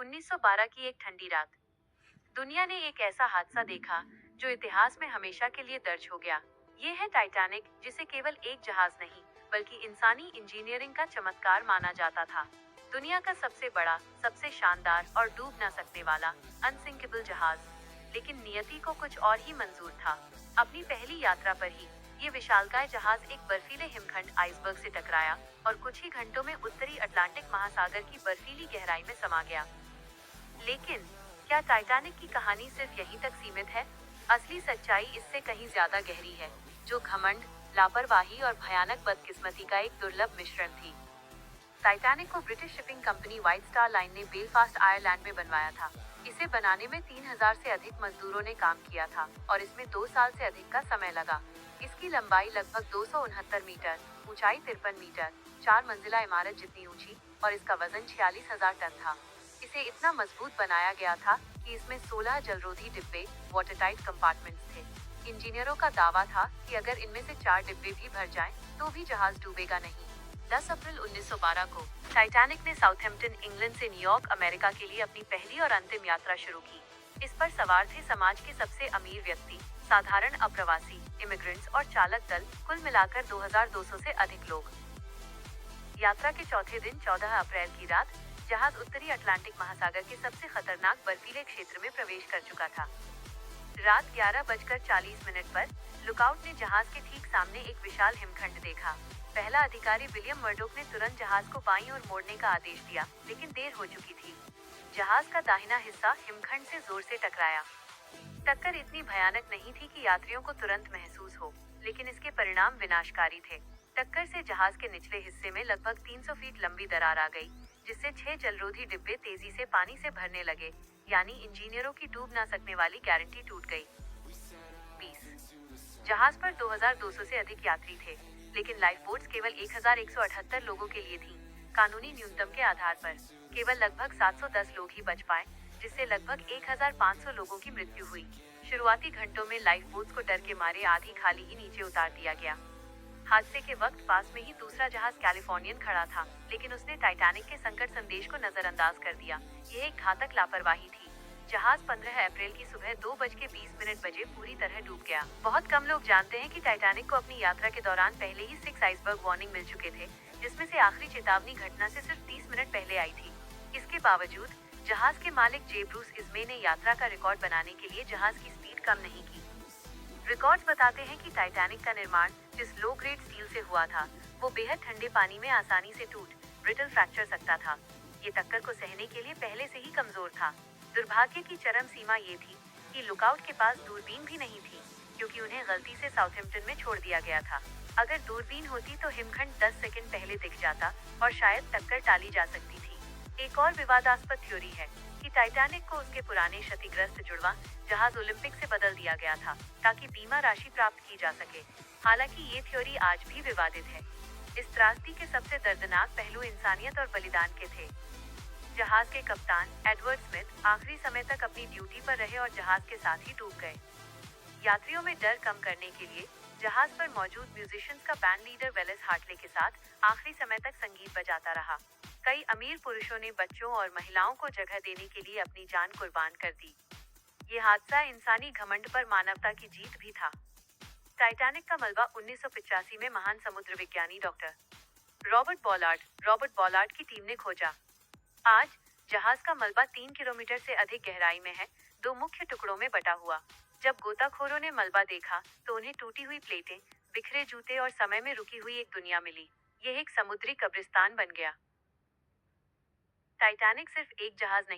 1912 की एक ठंडी रात, दुनिया ने एक ऐसा हादसा देखा जो इतिहास में हमेशा के लिए दर्ज हो गया। ये है टाइटैनिक, जिसे केवल एक जहाज नहीं बल्कि इंसानी इंजीनियरिंग का चमत्कार माना जाता था। दुनिया का सबसे बड़ा, सबसे शानदार और डूब ना सकने वाला अनसिंकेबल जहाज। लेकिन नियति को कुछ और ही मंजूर था। अपनी पहली यात्रा पर ही ये विशालकाय जहाज एक बर्फीले हिमखंड आइसबर्ग से टकराया और कुछ ही घंटों में उत्तरी अटलांटिक महासागर की बर्फीली गहराई में समा गया। लेकिन क्या टाइटैनिक की कहानी सिर्फ यहीं तक सीमित है? असली सच्चाई इससे कहीं ज्यादा गहरी है, जो घमंड, लापरवाही और भयानक बदकिस्मती का एक दुर्लभ मिश्रण थी। टाइटैनिक को British shipping company white star line ने बेलफास्ट आयरलैंड में बनवाया था। इसे बनाने में 3000 से अधिक मजदूरों ने काम किया था और इसमें 2 साल से अधिक का समय लगा। इसकी लंबाई लगभग 269 मीटर, ऊंचाई 53 मीटर, 4 मंजिला इमारत जितनी ऊंची और इसका वजन 46,000 टन था। इसे इतना मजबूत बनाया गया था कि इसमें 16 जलरोधी डिब्बे, वाटरटाइट कंपार्टमेंट्स थे। इंजीनियरों का दावा था कि अगर इनमें से 4 डिब्बे भी भर जाएं, तो भी जहाज डूबेगा नहीं। 10 अप्रैल 1912 को टाइटैनिक ने साउथहैम्पटन, इंग्लैंड से न्यूयॉर्क, अमेरिका के लिए अपनी पहली और अंतिम यात्रा शुरू की। इस पर सवार थे समाज के सबसे अमीर व्यक्ति, साधारण अप्रवासी, इमिग्रेंट्स और चालक दल, कुल मिलाकर 2200 से अधिक लोग। यात्रा के चौथे दिन 14 अप्रैल की रात जहाज उत्तरी अटलांटिक महासागर के सबसे खतरनाक बर्फीले क्षेत्र में प्रवेश कर चुका था। रात 11:40 पर लुकआउट ने जहाज के ठीक सामने एक विशाल हिमखंड देखा। पहला अधिकारी विलियम मर्डोक ने तुरंत जहाज को बाईं ओर मोड़ने का आदेश दिया, लेकिन देर हो चुकी थी। जहाज का दाहिना हिस्सा हिमखंड से जोर से टकराया। टक्कर इतनी भयानक नहीं थी कि यात्रियों को तुरंत महसूस हो, लेकिन इसके परिणाम विनाशकारी थे। टक्कर से जहाज के निचले हिस्से में लगभग 300 फीट लंबी दरार आ गई, जिससे 6 जलरोधी डिब्बे तेजी से पानी से भरने लगे, यानी इंजीनियरों की डूब ना सकने वाली गारंटी टूट गई। 20 जहाज पर 2200 से अधिक यात्री थे, लेकिन लाइफ बोट्स केवल 1178 लोगों के लिए थीं। कानूनी न्यूनतम के आधार पर केवल लगभग 710 लोग ही बच पाए, जिससे लगभग 1500 लोगों की मृत्यु हुई। शुरुआती घंटों में लाइफ बोट्स को डर के मारे आधी खाली ही नीचे उतार दिया गया। हादसे के वक्त पास में ही दूसरा जहाज कैलिफोर्नियन खड़ा था, लेकिन उसने टाइटैनिक के संकट संदेश को नजरअंदाज कर दिया। यह एक घातक लापरवाही थी। जहाज 15 अप्रैल की सुबह 2:20 बजे पूरी तरह डूब गया। बहुत कम लोग जानते हैं कि टाइटैनिक को अपनी यात्रा के दौरान पहले ही 6 आइसबर्ग वार्निंग मिल चुके थे, जिसमें से आखिरी चेतावनी घटना से सिर्फ 30 मिनट पहले आई थी। इसके बावजूद जहाज के मालिक जे ब्रूस इस्मे ने यात्रा का रिकॉर्ड बनाने के लिए जहाज की स्पीड कम नहीं की। रिकॉर्ड्स बताते हैं कि टाइटैनिक का निर्माण जिस लो ग्रेड स्टील से हुआ था, वो बेहद ठंडे पानी में आसानी से टूट, ब्रिटल फ्रैक्चर सकता था। ये टक्कर को सहने के लिए पहले से ही कमजोर था। दुर्भाग्य की चरम सीमा ये थी कि लुकआउट के पास दूरबीन भी नहीं थी, क्योंकि उन्हें गलती से साउथहैम्पटन में छोड़ दिया गया था। अगर दूरबीन होती तो हिमखंड 10 सेकंड पहले दिख जाता और शायद टक्कर टाली जा सकती थी। एक और विवादास्पद थ्योरी है कि टाइटैनिक को उसके पुराने क्षतिग्रस्त जुड़वा जहाज ओलंपिक से बदल दिया गया था, ताकि बीमा राशि प्राप्त की जा सके। हालांकि ये थ्योरी आज भी विवादित है। इस त्रासदी के सबसे दर्दनाक पहलू इंसानियत और बलिदान के थे। जहाज के कप्तान एडवर्ड स्मिथ आखिरी समय तक अपनी ड्यूटी पर रहे और जहाज के साथ ही डूब गए। यात्रियों में डर कम करने के लिए जहाज पर मौजूद म्यूजिशियंस का बैंड लीडर वेलेस हार्टले के साथ आखिरी समय तक संगीत बजाता रहा। कई अमीर पुरुषों ने बच्चों और महिलाओं को जगह देने के लिए अपनी जान कुर्बान कर दी। ये हादसा इंसानी घमंड पर मानवता की जीत भी था। टाइटैनिक का मलबा 1985 में महान समुद्र विज्ञानी डॉक्टर रॉबर्ट बॉलार्ड की टीम ने खोजा। आज जहाज का मलबा 3 किलोमीटर से अधिक गहराई में है, 2 मुख्य टुकड़ों में बटा हुआ। जब गोताखोरों ने मलबा देखा तो उन्हें टूटी हुई प्लेटें, बिखरे जूते और समय में रुकी हुई एक दुनिया मिली। यह एक समुद्री कब्रिस्तान बन गया। टाइटैनिक सिर्फ एक जहाज नहीं